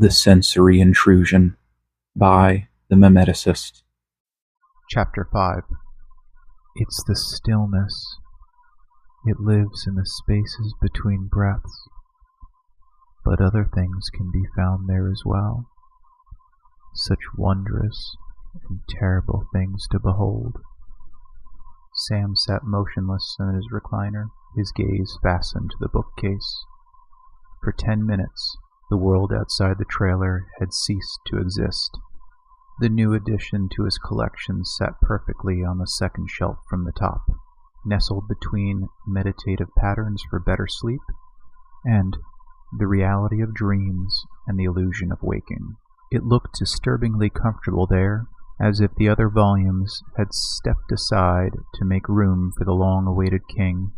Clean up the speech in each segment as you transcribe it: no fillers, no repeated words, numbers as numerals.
The Sensory Intrusion by the Memeticist. Chapter 5. It's the stillness. It lives in the spaces between breaths. But other things can be found there as well. Such wondrous and terrible things to behold. Sam sat motionless in his recliner, his gaze fastened to the bookcase. For 10 minutes, the world outside the trailer had ceased to exist. The new addition to his collection sat perfectly on the second shelf from the top, nestled between Meditative Patterns for Better Sleep and The Reality of Dreams and the Illusion of Waking. It looked disturbingly comfortable there, as if the other volumes had stepped aside to make room for the long-awaited king.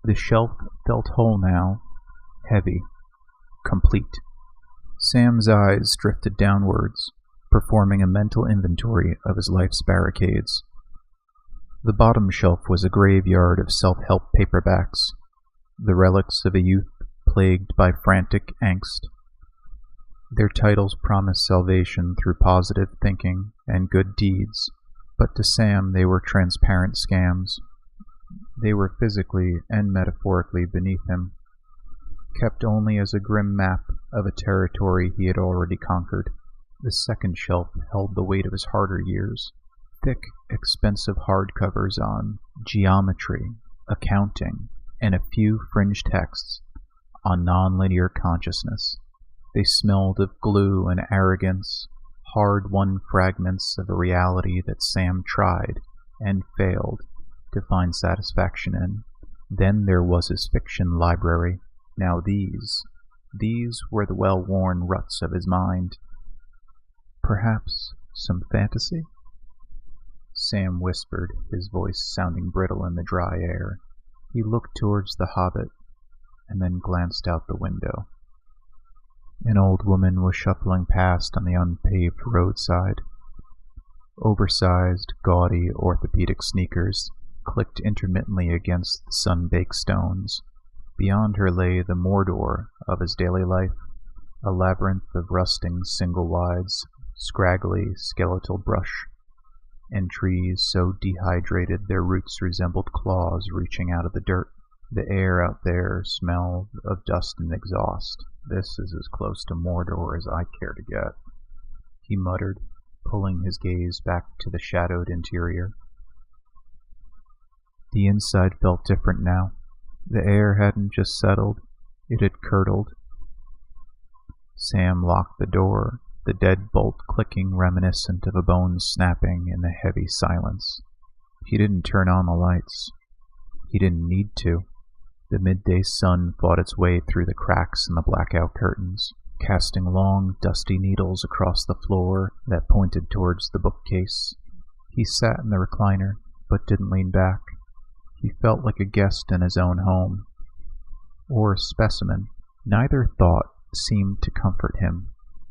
The shelf felt whole now, heavy, complete. Sam's eyes drifted downwards, performing a mental inventory of his life's barricades. The bottom shelf was a graveyard of self-help paperbacks, the relics of a youth plagued by frantic angst. Their titles promised salvation through positive thinking and good deeds, but to Sam they were transparent scams. They were physically and metaphorically beneath him, kept only as a grim map of a territory he had already conquered. The second shelf held the weight of his harder years, thick, expensive hardcovers on geometry, accounting, and a few fringe texts on nonlinear consciousness. They smelled of glue and arrogance, hard-won fragments of a reality that Sam tried and failed to find satisfaction in. Then there was his fiction library. Now these were the well-worn ruts of his mind. Perhaps some fantasy? Sam whispered, his voice sounding brittle in the dry air. He looked towards the Hobbit, and then glanced out the window. An old woman was shuffling past on the unpaved roadside. Oversized, gaudy orthopedic sneakers clicked intermittently against the sun-baked stones. Beyond her lay the Mordor of his daily life, a labyrinth of rusting single-wides, scraggly skeletal brush, and trees so dehydrated their roots resembled claws reaching out of the dirt. The air out there smelled of dust and exhaust. This is as close to Mordor as I care to get, he muttered, pulling his gaze back to the shadowed interior. The inside felt different now. The air hadn't just settled, it had curdled. Sam locked the door, the deadbolt clicking reminiscent of a bone snapping in the heavy silence. He didn't turn on the lights. He didn't need to. The midday sun fought its way through the cracks in the blackout curtains, casting long, dusty needles across the floor that pointed towards the bookcase. He sat in the recliner, but didn't lean back. He felt like a guest in his own home, or a specimen. Neither thought seemed to comfort him.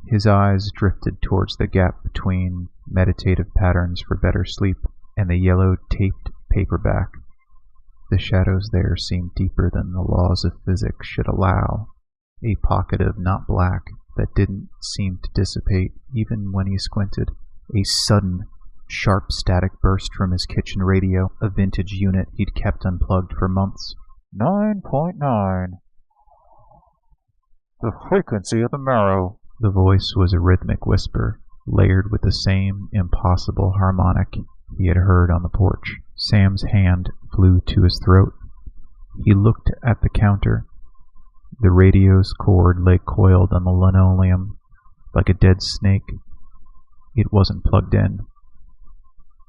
His eyes drifted towards the gap between Meditative Patterns for Better Sleep and the yellow taped paperback. The shadows there seemed deeper than the laws of physics should allow, a pocket of not black that didn't seem to dissipate even when he squinted. A sudden, sharp static burst from his kitchen radio, a vintage unit he'd kept unplugged for months. 9.9. The frequency of the marrow. The voice was a rhythmic whisper, layered with the same impossible harmonic he had heard on the porch. Sam's hand flew to his throat. He looked at the counter. The radio's cord lay coiled on the linoleum like a dead snake. It wasn't plugged in.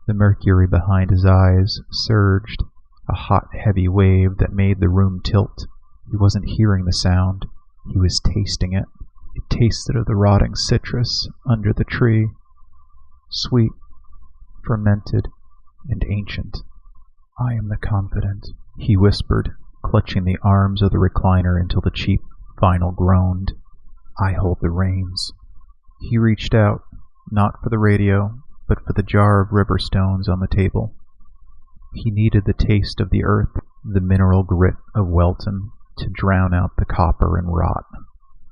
The mercury behind his eyes surged, a hot, heavy wave that made the room tilt. He wasn't hearing the sound. He was tasting it. It tasted of the rotting citrus under the tree, sweet, fermented, and ancient. I am the confident, he whispered, clutching the arms of the recliner until the cheap vinyl groaned. I hold the reins. He reached out, not for the radio, but for the jar of river stones on the table. He needed the taste of the earth, the mineral grit of Welton, to drown out the copper and rot.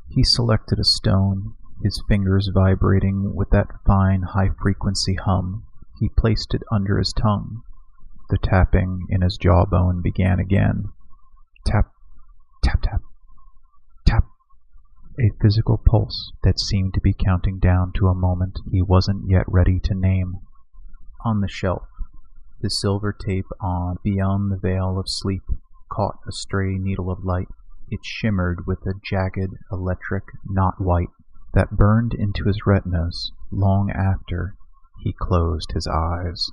He selected a stone, his fingers vibrating with that fine, high-frequency hum. He placed it under his tongue. The tapping in his jawbone began again. Tap, tap, tap, tap. A physical pulse that seemed to be counting down to a moment he wasn't yet ready to name. On the shelf, the silver tape on beyond the veil of sleep caught a stray needle of light. It shimmered with a jagged, electric, not white, that burned into his retinas long after he closed his eyes.